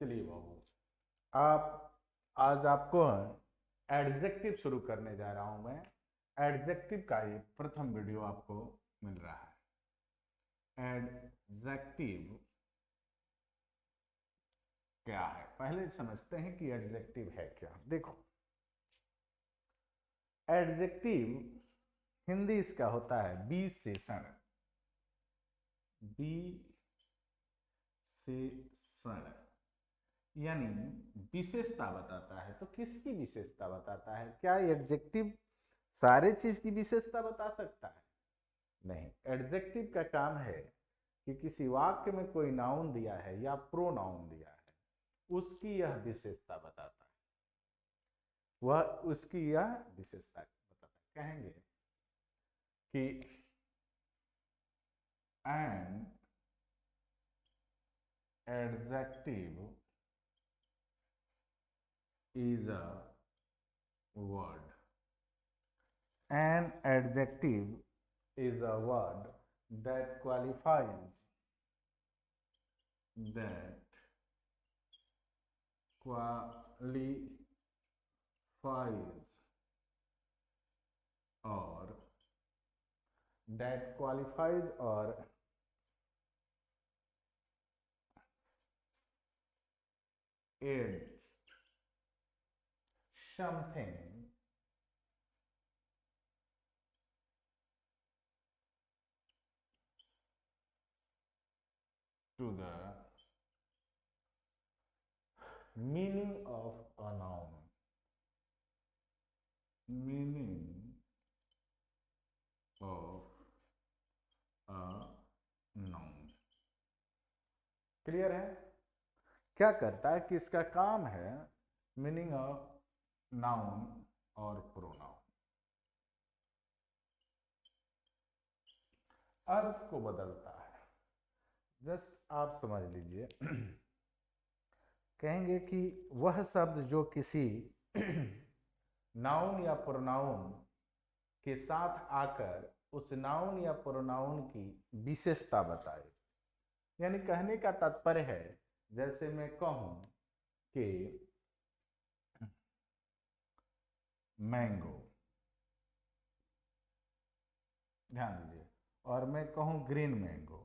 चलिए बाबू, आप आज आपको एडजेक्टिव शुरू करने जा रहा हूं मैं। एडजेक्टिव का ये प्रथम वीडियो आपको मिल रहा है। एडजेक्टिव क्या है, पहले समझते हैं कि एडजेक्टिव है क्या। देखो, एडजेक्टिव हिंदी इसका होता है विशेषण। विशेषण यानी विशेषता बताता है। तो किसकी विशेषता बताता है? क्या एडजेक्टिव सारे चीज की विशेषता बता सकता है? नहीं। एडजेक्टिव का काम है कि किसी वाक्य में कोई नाउन दिया है या प्रोनाउन दिया है, उसकी यह विशेषता बताता है। वह उसकी यह विशेषता बताता है। कहेंगे कि an adjective is a word. An adjective is a word that qualifies or that qualifies or adds something to the meaning of a noun. Meaning of a noun. Clear है? क्या करता है कि इसका काम है मीनिंग ऑफ नाउन और pronoun, अर्थ को बदलता है। जस्ट आप समझ लीजिए, कहेंगे कि वह शब्द जो किसी नाउन या प्रोनाउन के साथ आकर उस नाउन या प्रोनाउन की विशेषता बताए। यानी कहने का तात्पर्य है, जैसे मैं कहूं कि मैंगो, ध्यान दीजिए, और मैं कहूं ग्रीन मैंगो,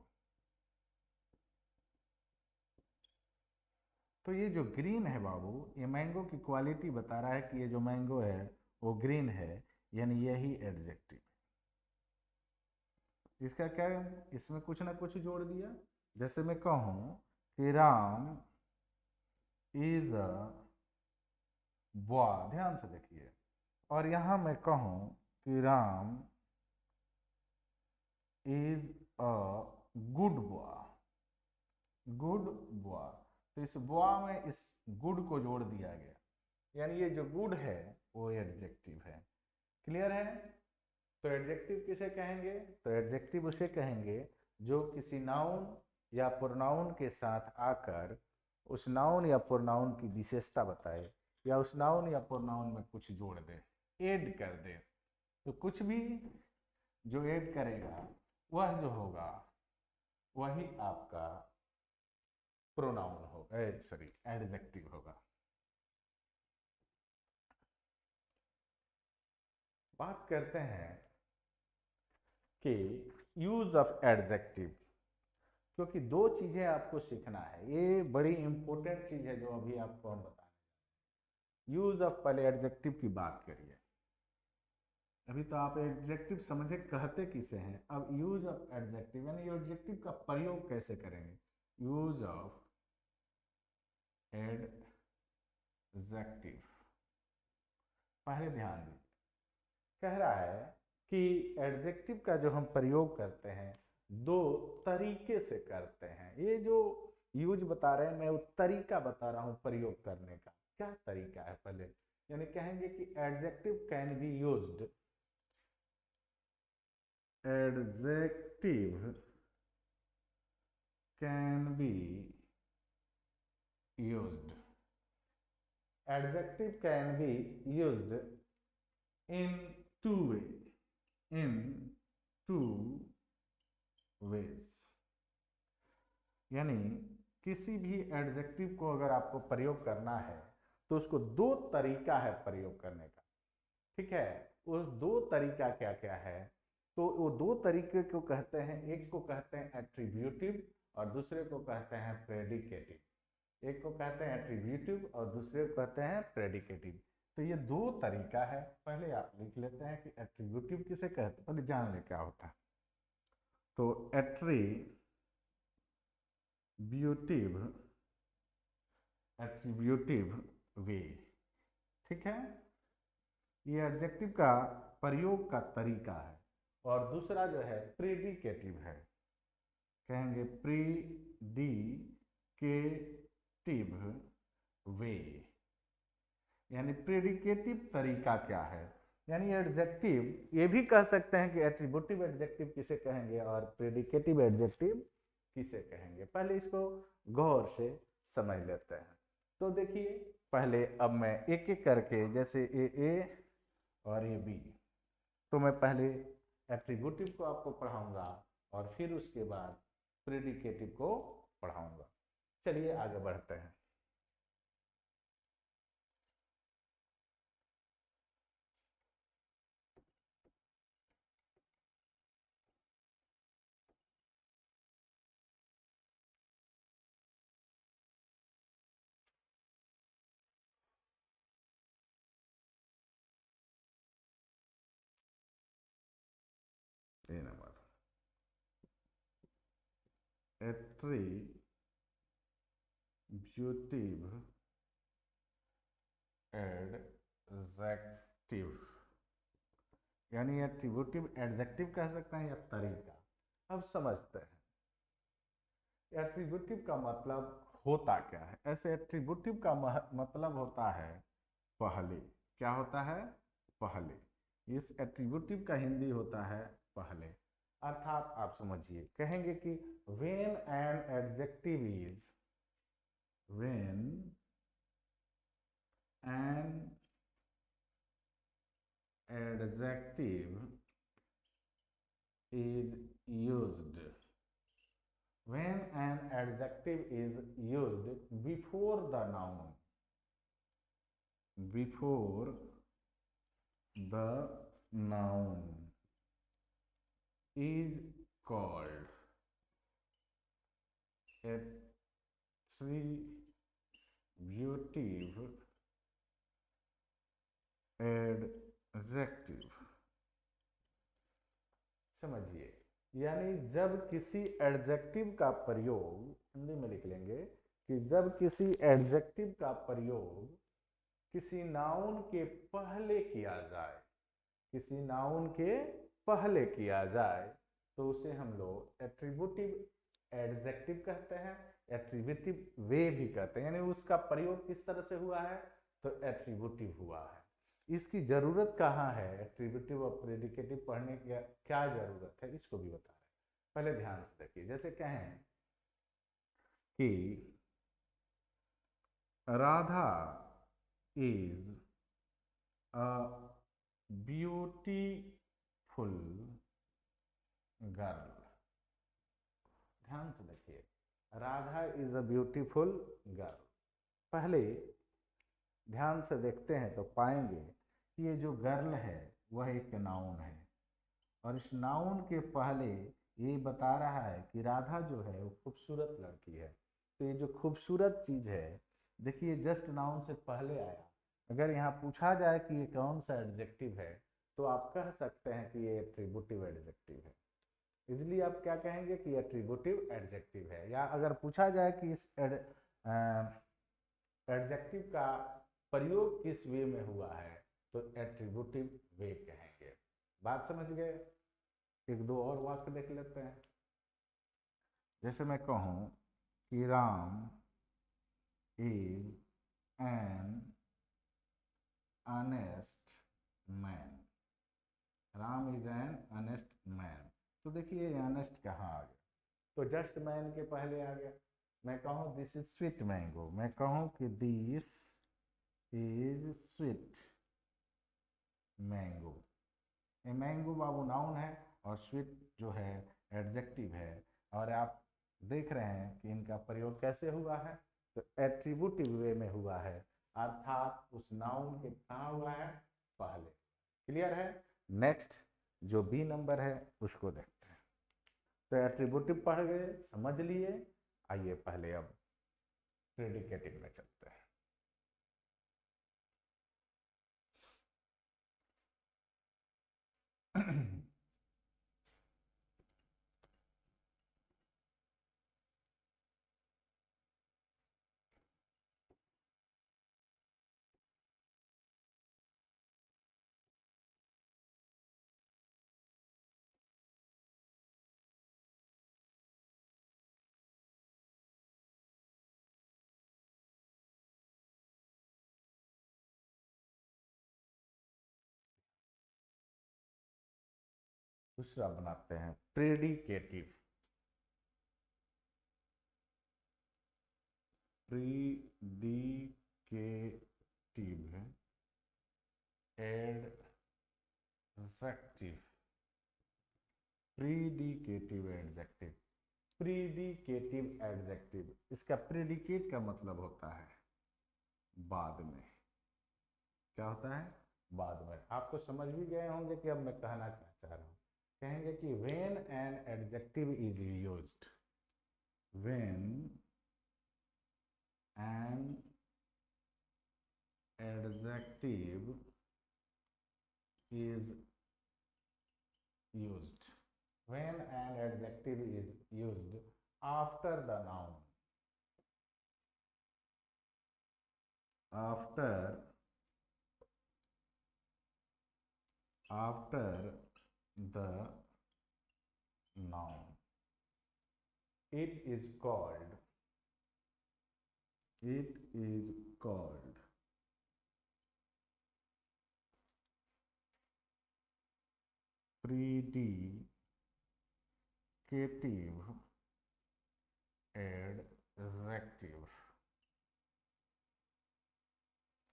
तो ये जो ग्रीन है बाबू, ये मैंगो की क्वालिटी बता रहा है कि ये जो मैंगो है वो ग्रीन है, यानी यही एडजेक्टिव। इसका क्या है? इसमें कुछ ना कुछ जोड़ दिया। जैसे मैं कहूं कि राम इज अ बॉय, ध्यान से देखिए, और यहां मैं कहूं कि Ram is a good boy. Good boy, तो इस बॉय में इस गुड को जोड़ दिया गया, यानी ये जो गुड है वो एडजेक्टिव है। क्लियर है? तो एडजेक्टिव किसे कहेंगे? तो एडजेक्टिव उसे कहेंगे जो किसी नाउन या प्रोनाउन के साथ आकर उस नाउन या प्रोनाउन की विशेषता बताए, या उस नाउन या प्रोनाउन में कुछ जोड़ दे, ऐड कर दे। तो कुछ भी जो ऐड करेगा वह जो होगा वही आपका प्रोनाउन होगा, सॉरी एडजेक्टिव होगा। बात करते हैं कि यूज ऑफ एडजेक्टिव, क्योंकि दो चीजें आपको सीखना है, ये बड़ी इंपॉर्टेंट चीज है जो अभी आपको हम बताएं। यूज ऑफ, पहले एडजेक्टिव की बात करिए। अभी तो आप एडजेक्टिव समझे कहते किसे हैं, अब यूज ऑफ एडजेक्टिव यानी एडजेक्टिव का प्रयोग कैसे करेंगे। यूज ऑफ एडजेक्टिव, पहले ध्यान दीजिए, कह रहा है कि एडजेक्टिव का जो हम प्रयोग करते हैं दो तरीके से करते हैं। ये जो यूज बता रहे हैं, मैं वो तरीका बता रहा हूं प्रयोग करने का। क्या तरीका है पहले, यानी कहेंगे कि adjective can be used, adjective can be used, adjective can be used in two way, in two ways. यानी किसी भी एडजेक्टिव को अगर आपको प्रयोग करना है तो उसको दो तरीका है प्रयोग करने का, ठीक है। उस दो तरीका क्या क्या है, तो वो दो तरीके को कहते हैं, एक को कहते हैं एट्रीब्यूटिव और दूसरे को कहते हैं प्रेडिकेटिव। एक को कहते हैं एट्रीब्यूटिव और दूसरे को कहते हैं प्रेडिकेटिव। तो ये दो तरीका है। पहले आप लिख लेते हैं कि एट्रीब्यूटिव किसे कहते हैं, पहले जान ले क्या होता है। तो एट्रीब्यूटिव वे, ठीक है, ये एडजेक्टिव का प्रयोग का तरीका है। और दूसरा जो है प्रेडिकेटिव है, कहेंगे प्रेडिकेटिव वे, यानी प्रेडिकेटिव तरीका क्या है, यानी एडजेक्टिव ये भी कह सकते हैं कि एट्रीब्यूटिव एडजेक्टिव किसे कहेंगे और प्रेडिकेटिव एडजेक्टिव किसे कहेंगे। पहले इसको गौर से समझ लेते हैं। तो देखिए पहले अब मैं एक एक करके, जैसे ए और ये बी, तो मैं पहले एट्रीब्यूटिव को आपको पढ़ाऊंगा और फिर उसके बाद प्रेडिकेटिव को पढ़ाऊंगा। चलिए आगे बढ़ते हैं। ये नंबर एट्रीब्यूटिव एडजेक्टिव, यानी एट्रीब्यूटिव एडजेक्टिव कह सकते हैं या तरीका। अब समझते हैं एट्रीब्यूटिव का मतलब होता क्या है। ऐसे एट्रीब्यूटिव का मतलब होता है पहले। क्या होता है? पहले। इस एट्रीब्यूटिव का हिंदी होता है पहले। अर्थात आप समझिए, कहेंगे कि when an adjective is, when an adjective is used, when an adjective is used before the noun, before the noun is called attributive adjective। समझिए, यानी जब किसी एडजेक्टिव का प्रयोग, हिंदी में लिख लेंगे कि जब किसी एडजेक्टिव का प्रयोग किसी नाउन के पहले किया जाए, किसी नाउन के पहले किया जाए, तो उसे हम लोग एट्रीब्यूटिव एडजेक्टिव कहते हैं, एट्रीब्यूटिव वे भी कहते हैं। यानी उसका प्रयोग किस तरह से हुआ है, तो एट्रीब्यूटिव हुआ है। इसकी जरूरत कहाँ है, एट्रीब्यूटिव और प्रेडिकेटिव पढ़ने की क्या जरूरत है, इसको भी बता रहे हैं। पहले ध्यान से देखिए, जैसे कहें कि Radha is a beautiful girl. ध्यान से देखिए, Radha is a beautiful girl. पहले ध्यान से देखते हैं तो पाएंगे कि ये जो गर्ल है वह एक नाउन है, और इस नाउन के पहले ये बता रहा है कि राधा जो है वो खूबसूरत लड़की है। तो ये जो खूबसूरत चीज़ है, देखिए जस्ट नाउन से पहले आया। अगर यहाँ पूछा जाए कि ये कौन सा एडजेक्टिव है, तो आप कह सकते हैं कि ये एट्रीब्यूटिव एडजेक्टिव है। इसलिए आप क्या कहेंगे कि एट्रीब्यूटिव एडजेक्टिव है। या अगर पूछा जाए कि इस एडजेक्टिव का प्रयोग किस वे में हुआ है, तो एट्रीब्यूटिव वे कहेंगे। बात समझ गए? एक दो और वाक्य देख लेते हैं। जैसे मैं कहूँ कि Ram is an honest man, Ram is an honest man. तो देखिए ऑनेस्ट कहाँ आ गया, तो जस्ट मैन के पहले आ गया। मैं कहूँ दिस इज स्वीट मैंगो, मैं कहूँ कि दिस इज स्वीट मैंगो। ये मैंगो बाबू नाउन है और स्वीट जो है एडजेक्टिव है। और आप देख रहे हैं कि इनका प्रयोग कैसे हुआ है, तो एट्रीब्यूटिव वे में हुआ है, अर्थात उस नाउन के कहाँ हुआ है, पहले। क्लियर है। नेक्स्ट जो बी नंबर है उसको देखते हैं। तो एट्रीब्यूटिव पढ़ गए, समझ लिए। आइए पहले अब प्रेडिकेटिव में चलते हैं। दूसरा बनाते हैं प्रेडिकेटिव। प्रीडिकेटिव एडजेक्टिव। प्रीडिकेटिव एडजेक्टिव। प्रीडिकेटिव एडजेक्टिव, इसका प्रेडिकेट का मतलब होता है बाद में। क्या होता है, बाद में। आप तो समझ भी गए होंगे कि अब मैं कहना क्या चाह रहा हूं। कहेंगे कि when an adjective is used, when an adjective is used, when an adjective is used after the noun, after the noun, it is called predicative adjective।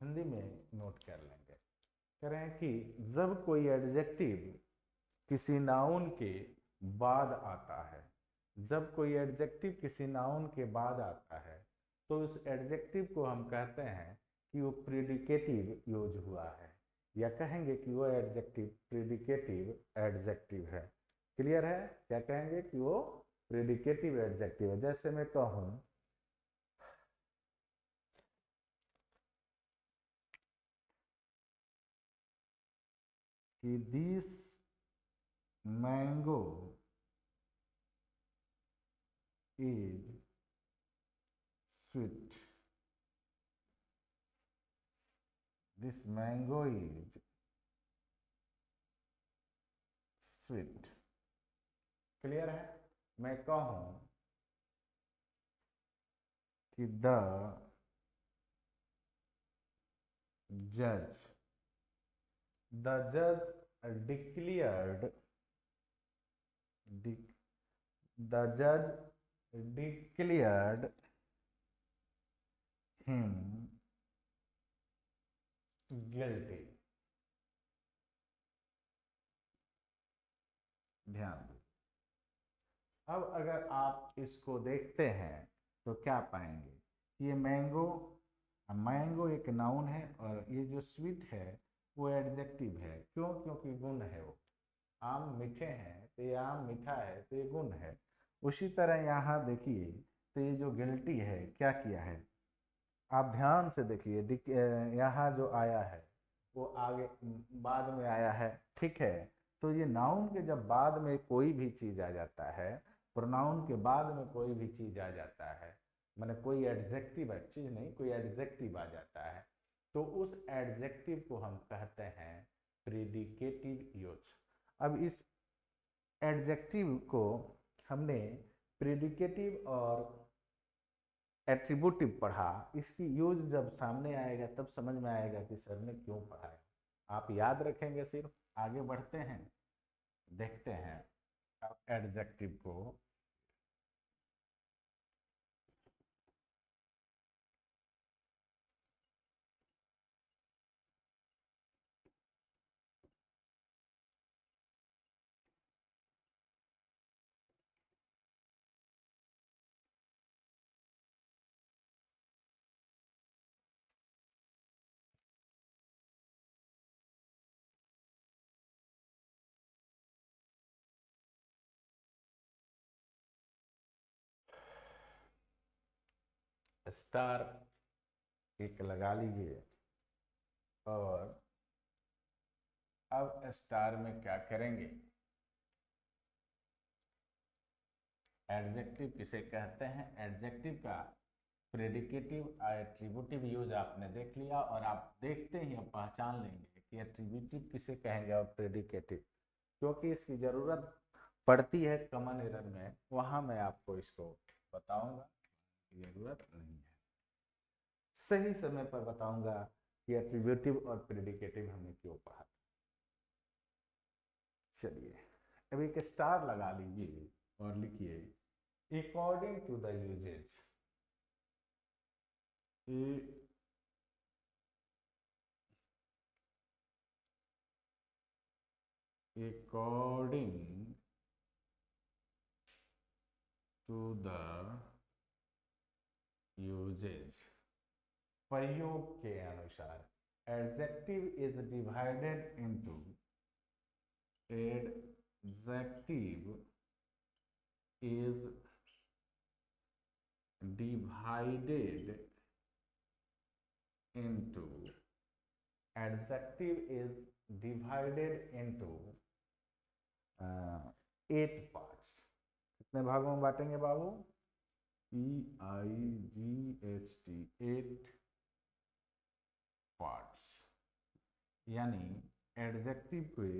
Hindi में नोट कर लेंगे। कह रहे हैं कि जब कोई एडजेक्टिव किसी नाउन के बाद आता है, जब कोई एडजेक्टिव किसी नाउन के बाद आता है, तो उस एडजेक्टिव को हम कहते हैं कि वो प्रेडिकेटिव यूज हुआ है, या कहेंगे कि वो एडजेक्टिव प्रेडिकेटिव एडजेक्टिव है। क्लियर है। क्या कहेंगे कि वो प्रेडिकेटिव एडजेक्टिव है। जैसे मैं कहूं कि this mango is sweet, this mango is sweet। Clear है। मैं कहूं कि द जज declared the judge declared him guilty। ध्यान दो। अब अगर आप इसको देखते हैं तो क्या पाएंगे, ये मैंगो, मैंगो एक नाउन है, और ये जो स्वीट है वो एडजेक्टिव है। क्यों? क्योंकि गुण है वो। आम मीठे हैं तो ये आम मीठा है तो ये गुण है। उसी तरह यहाँ देखिए, तो ये जो गिल्टी है क्या किया है, आप ध्यान से देखिए, यहाँ जो आया है वो आगे बाद में आया है। ठीक है। तो ये नाउन के जब बाद में कोई भी चीज आ जाता है, प्रोनाउन के बाद में कोई भी चीज आ जाता है, माने कोई एडजेक्टिव, चीज नहीं, कोई एडजेक्टिव आ जाता है, तो उस एडजेक्टिव को हम कहते हैं प्रेडिकेटिव यूज। अब इस एडजेक्टिव को हमने प्रेडिकेटिव और एट्रीब्यूटिव पढ़ा, इसकी यूज जब सामने आएगा तब समझ में आएगा कि सर ने क्यों पढ़ाया। आप याद रखेंगे सिर्फ। आगे बढ़ते हैं, देखते हैं अब एडजेक्टिव को। स्टार एक लगा लीजिए। और अब स्टार में क्या करेंगे, एडजेक्टिव किसे कहते हैं, एडजेक्टिव का प्रेडिकेटिव और एट्रीब्यूटिव यूज आपने देख लिया, और आप देखते ही अब पहचान लेंगे कि एट्रीब्यूटिव किसे कहेंगे और प्रेडिकेटिव, क्योंकि इसकी जरूरत पड़ती है कॉमन एरर में, वहां मैं आपको इसको बताऊंगा, जरूरत नहीं है, सही समय पर बताऊंगा कि एट्रीब्यूटिव और प्रेडिकेटिव हमने क्यों पढ़ा। चलिए अब एक स्टार लगा लीजिए और लिखिए according to the usages, according to the usage, प्रयोग के अनुसार, adjective is divided into, adjective is divided into, adjective is divided into 8 parts. कितने भागों में बांटेंगे बाबू, EIGHT, 8 पार्ट्स। यानी एडजेक्टिव के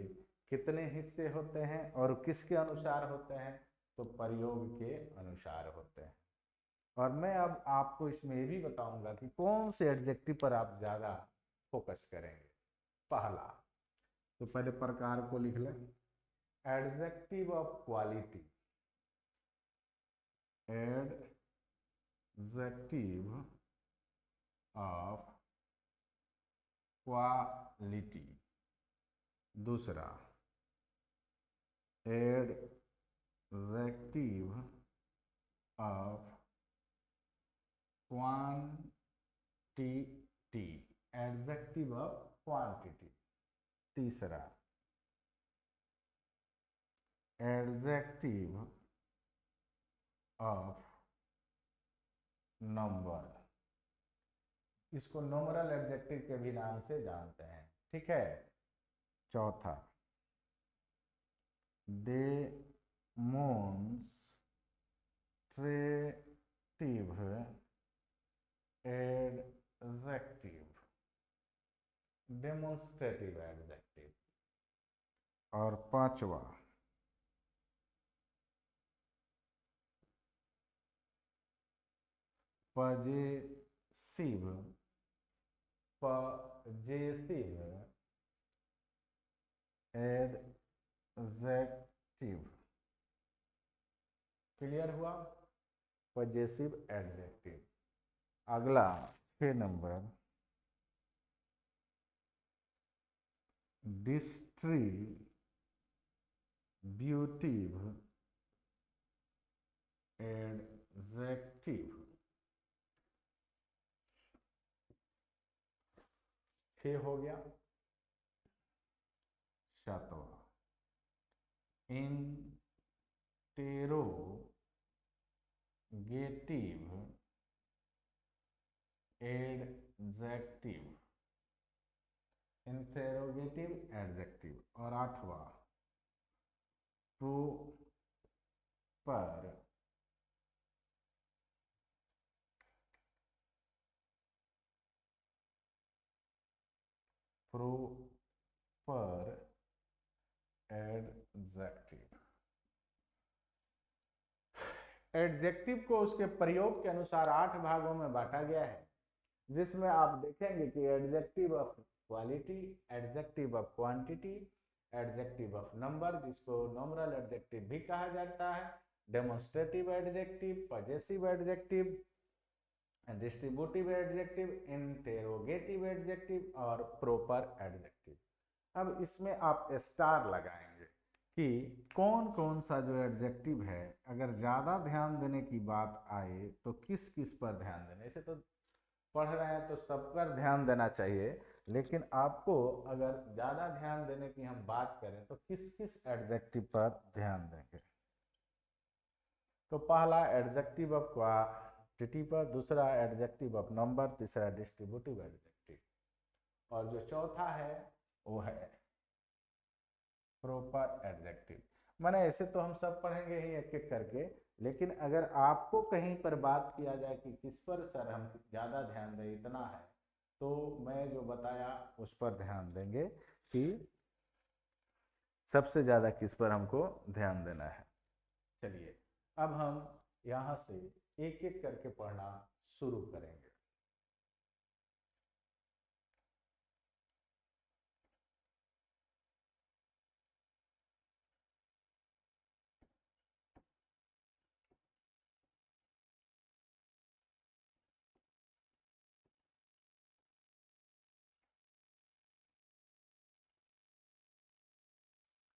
कितने हिस्से होते हैं और किसके अनुसार होते हैं, तो प्रयोग के अनुसार होते हैं। और मैं अब आपको इसमें ये भी बताऊंगा कि कौन से एडजेक्टिव पर आप ज्यादा फोकस करेंगे। पहला, तो पहले प्रकार को लिख लें, adjective of quality, adjective of quality. दूसरा, adjective of quantity, adjective of quantity. तीसरा, एडजेक्टिव ऑफ नंबर, इसको नॉमिनल एडजेक्टिव के भी नाम से जानते हैं, ठीक है। चौथा, डेमोन्स्ट्रेटिव एडजेक्टिव, डेमोन्स्ट्रेटिव एडजेक्टिव। और पांचवा, पजेसिव, पजेसिव एडजेक्टिव। क्लियर हुआ, पजेसिव एडजेक्टिव। अगला 6 नंबर, डिस्ट्रीब्यूटिव एडजेक्टिव। 6 हो गया। सातवां, इंटेरोगेटिव एडजेक्टिव, इंटेरोगेटिव एडजेक्टिव। और आठवां, प्रोपर प्रोपर एडजेक्टिव। एडजेक्टिव को उसके प्रयोग के अनुसार 8 भागों में बांटा गया है, जिसमें आप देखेंगे कि adjective of quality, adjective of quantity, adjective of number, जिसको नॉमिनल एडजेक्टिव भी कहा जाता है, demonstrative adjective, possessive adjective, distributive adjective, interrogative adjective और प्रॉपर एडजेक्टिव। अब इसमें आप स्टार लगाएंगे कि कौन कौन सा जो एडजेक्टिव है, अगर ज़्यादा ध्यान देने की बात आए तो किस किस पर ध्यान देना। ऐसे तो पढ़ रहे हैं तो सब पर ध्यान देना चाहिए, लेकिन आपको अगर ज़्यादा ध्यान देने की हम बात करें तो किस किस एडजेक्टिव पर ध्यान देंगे। तो पहला, एडजेक्टिव ऑफ क्वांटिटी। क्वांटिटेटिव पर, दूसरा एडजेक्टिव ऑफ नंबर, तीसरा डिस्ट्रीब्यूटिव एडजेक्टिव, और जो चौथा है वो है प्रॉपर एडजेक्टिव। माने ऐसे तो हम सब पढ़ेंगे ही एक एक करके, लेकिन अगर आपको कहीं पर बात किया जाए कि किस पर सर हम ज़्यादा ध्यान दें, इतना है, तो मैं जो बताया उस पर ध्यान देंगे कि सबसे ज़्यादा किस पर हमको ध्यान देना है। चलिए अब हम यहाँ से एक एक करके पढ़ना शुरू करेंगे।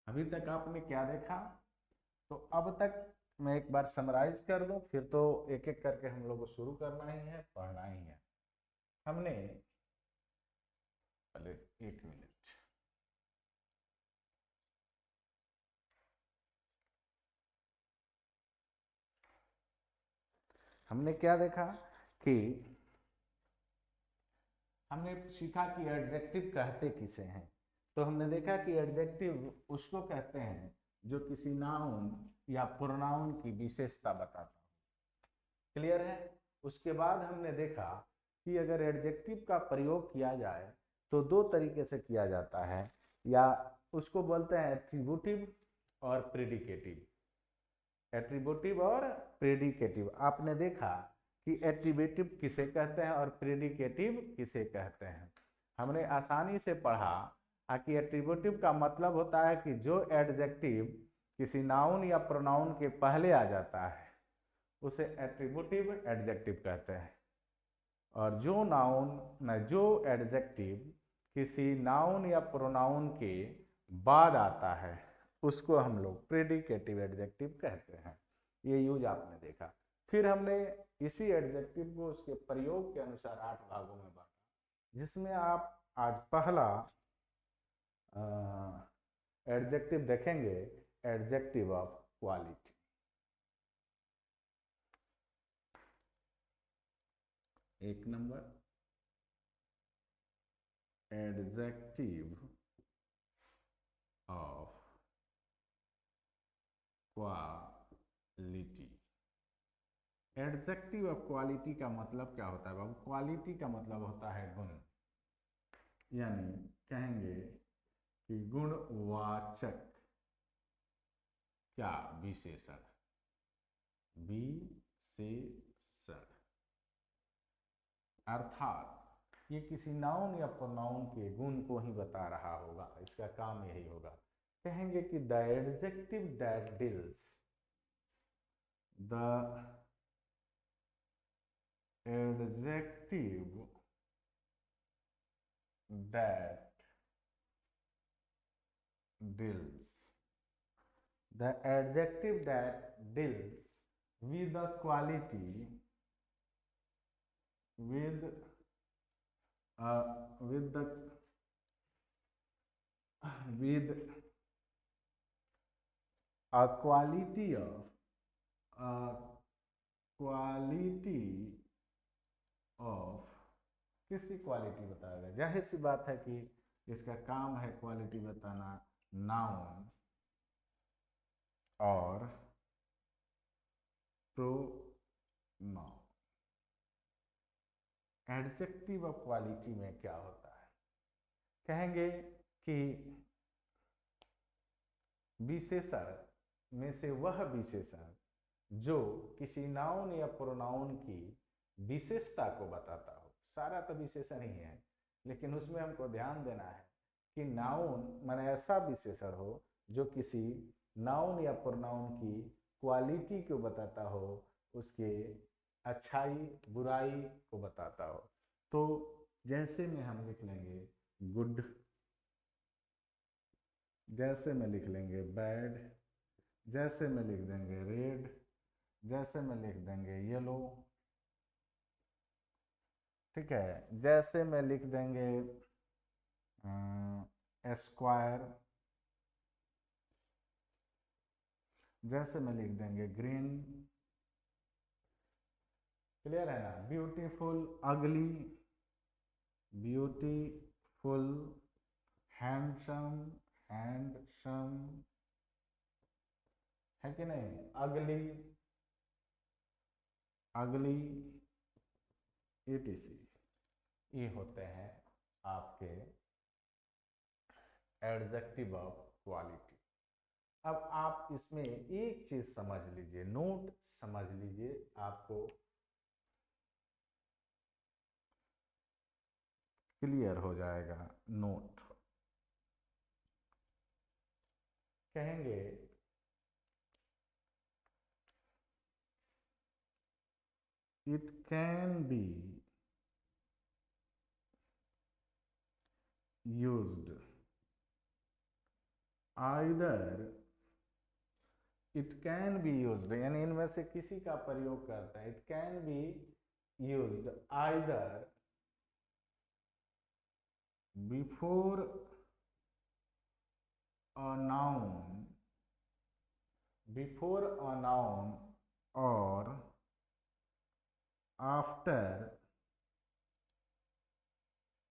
अभी तक आपने क्या देखा, तो अब तक मैं एक बार समराइज कर दूं, फिर तो एक एक करके हम लोग को शुरू करना ही है, पढ़ना ही है। हमने पहले एक मिनट, हमने क्या देखा कि हमने सीखा कि एडजेक्टिव कहते किसे हैं। तो हमने देखा कि एडजेक्टिव उसको कहते हैं जो किसी नाउन या प्रोनाउन की विशेषता बताता है। क्लियर है। उसके बाद हमने देखा कि अगर एडजेक्टिव का प्रयोग किया जाए तो दो तरीके से किया जाता है, या उसको बोलते हैं एट्रीब्यूटिव और प्रेडिकेटिव। एट्रीब्यूटिव और प्रेडिकेटिव। आपने देखा कि एट्रीब्यूटिव किसे कहते हैं और प्रेडिकेटिव किसे कहते हैं। हमने आसानी से पढ़ा कि एट्रीब्यूटिव का मतलब होता है कि जो एडजेक्टिव किसी नाउन या प्रोनाउन के पहले आ जाता है उसे एट्रीब्यूटिव एडजेक्टिव कहते हैं, और जो एडजेक्टिव किसी नाउन या प्रोनाउन के बाद आता है उसको हम लोग प्रेडिकेटिव एडजेक्टिव कहते हैं। ये यूज आपने देखा। फिर हमने इसी एडजेक्टिव को उसके प्रयोग के अनुसार 8 भागों में बांटा, जिसमें आप आज पहला एडजेक्टिव देखेंगे, एडजेक्टिव ऑफ क्वालिटी। एक number, adjective of quality. Adjective of quality का मतलब क्या होता है बाबू? क्वालिटी का मतलब होता है गुण, यानी कहेंगे कि गुणवाचक क्या विशेषण, विशेषण। अर्थात ये किसी नाउन या प्रोनाउन के गुण को ही बता रहा होगा, इसका काम यही होगा। कहेंगे कि the adjective that deals, the adjective that deals, the adjective that deals with the quality, with the with a quality of a quality of, किसकी क्वालिटी बताएगा? जाहिर सी बात है कि इसका काम है क्वालिटी बताना, नाउन और प्रोनाउन। एडजेक्टिव ऑफ क्वालिटी में क्या होता है? कहेंगे कि विशेषण में से वह विशेषण जो किसी नाउन या प्रोनाउन की विशेषता को बताता हो। सारा तो विशेषण ही है, लेकिन उसमें हमको ध्यान देना है कि नाउन माने ऐसा विशेषण हो जो किसी नाउन या प्रोनाउन की क्वालिटी को बताता हो, उसके अच्छाई बुराई को बताता हो। तो जैसे में हम लिख लेंगे गुड, जैसे में लिख लेंगे बैड, जैसे में लिख देंगे रेड, जैसे में लिख देंगे येलो, ठीक है, जैसे में लिख देंगे स्क्वायर, जैसे में लिख देंगे ग्रीन, क्लियर है ना? ब्यूटीफुल, अगली, ब्यूटीफुल, हैंडसम, हैंडसम, है कि नहीं? अगली, अगली, etc, ये होते हैं आपके एडजेक्टिव ऑफ क्वालिटी। अब आप इसमें एक चीज समझ लीजिए, नोट समझ लीजिए, आपको क्लियर हो जाएगा। नोट कहेंगे it can be used either, it can be used यानी इनमें से किसी का प्रयोग करता है। It can be used either before a noun, before a noun और after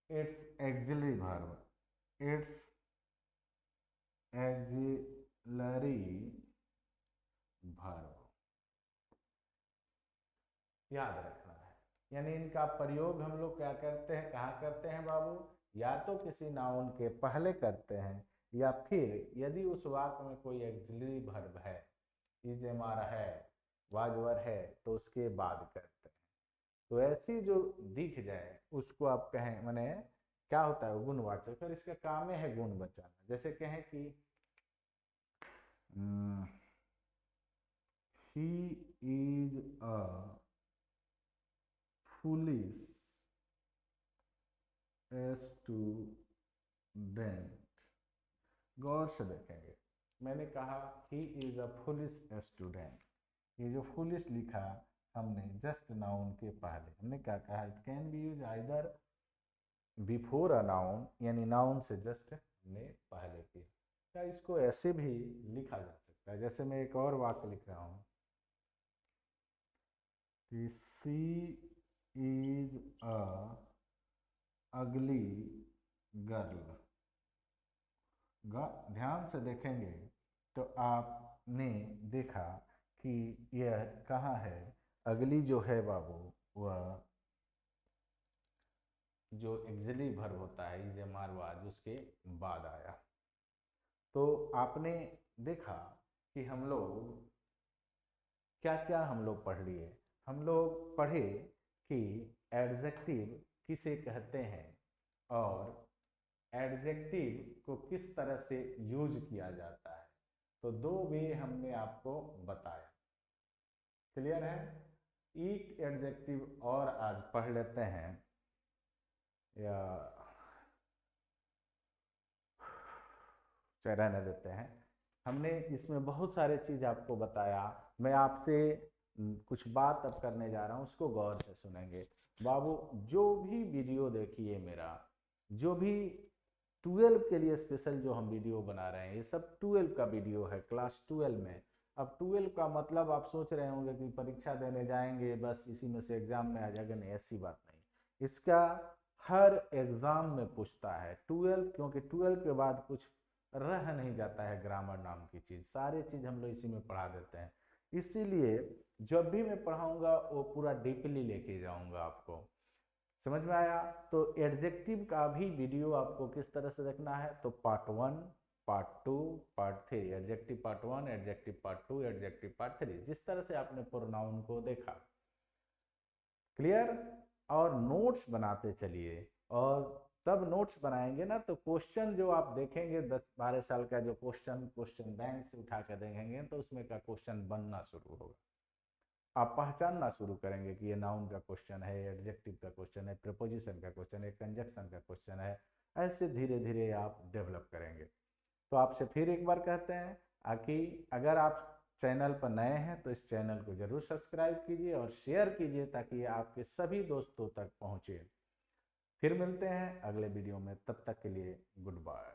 its auxiliary verb, its auxiliary verb, याद रखना है। यानी इनका प्रयोग हम लोग क्या करते हैं, कहाँ करते हैं बाबू? या तो किसी नाउन के पहले करते हैं, या फिर यदि उस वाक्य में कोई एक्सिलरी वर्ब है, इज हमारा है, वाजवर है, तो उसके बाद करते हैं। तो ऐसी जो दिख जाए उसको आप कहें, माने क्या होता है, गुणवाचक। फिर इसका काम है गुण बचाना। जैसे कहें कि he is a foolish student. गौर से देखेंगे, मैंने कहा he is a foolish student. ये जो फुलिश लिखा हमने जस्ट नाउन के पहले, हमने क्या कहा? It can B use either before a noun, यानी नाउन से जस्ट हमने पहले किया। क्या इसको ऐसे भी लिखा जा सकता है? जैसे मैं एक और वाक्य लिख रहा हूँ कि सी इज अ अगली गर्ल। ध्यान से देखेंगे तो आपने देखा कि यह कहाँ है? अगली जो है बाबू, वह जो एक्सिलरी वर्ब होता है इज मारवाज, उसके बाद आया। तो आपने देखा कि हम लोग क्या क्या हम लोग पढ़ लिए। हम लोग पढ़े कि एडजेक्टिव किसे कहते हैं और एडजेक्टिव को किस तरह से यूज किया जाता है। तो दो वे हमने आपको बताया। क्लियर है? एक एडजेक्टिव और आज पढ़ लेते हैं, या रहने देते हैं। हमने इसमें बहुत सारे चीज़ आपको बताया। मैं आपसे कुछ बात अब करने जा रहा हूँ, उसको गौर से सुनेंगे बाबू। जो भी वीडियो देखिए मेरा, जो भी 12 के लिए स्पेशल जो हम वीडियो बना रहे हैं, ये सब 12 का वीडियो है, क्लास 12 में। अब 12 का मतलब आप सोच रहे होंगे कि परीक्षा देने जाएंगे बस इसी में से एग्जाम में आ जाएगा। नहीं, ऐसी बात नहीं। इसका हर एग्जाम में पूछता है 12, क्योंकि 12 के बाद कुछ रह नहीं जाता है ग्रामर नाम की चीज़। सारी चीज़ हम लोग इसी में पढ़ा देते हैं। इसीलिए जब भी मैं पढ़ाऊंगा वो पूरा डीपली लेके जाऊंगा आपको। समझ में आया? तो एडजेक्टिव का भी वीडियो आपको किस तरह से देखना है, तो part 1, part 2, part 3, adjective part 1, adjective part 2, adjective part 3, जिस तरह से आपने प्रोनाउन को देखा। क्लियर? और नोट्स बनाते चलिए। और तब नोट्स बनाएंगे ना तो क्वेश्चन जो आप देखेंगे 10-12 साल का जो क्वेश्चन बैंक से उठा कर देखेंगे तो उसमें का क्वेश्चन बनना शुरू होगा। आप पहचानना शुरू करेंगे कि ये नाउन का क्वेश्चन है, एडजेक्टिव का क्वेश्चन है, प्रीपोजिशन का क्वेश्चन है, कंजक्शन का क्वेश्चन है। ऐसे धीरे धीरे आप डेवलप करेंगे। तो आपसे फिर एक बार कहते हैं कि अगर आप चैनल पर नए हैं तो इस चैनल को जरूर सब्सक्राइब कीजिए और शेयर कीजिए ताकि ये आपके सभी दोस्तों तक पहुंचे। फिर मिलते हैं अगले वीडियो में, तब तक के लिए गुड बाय।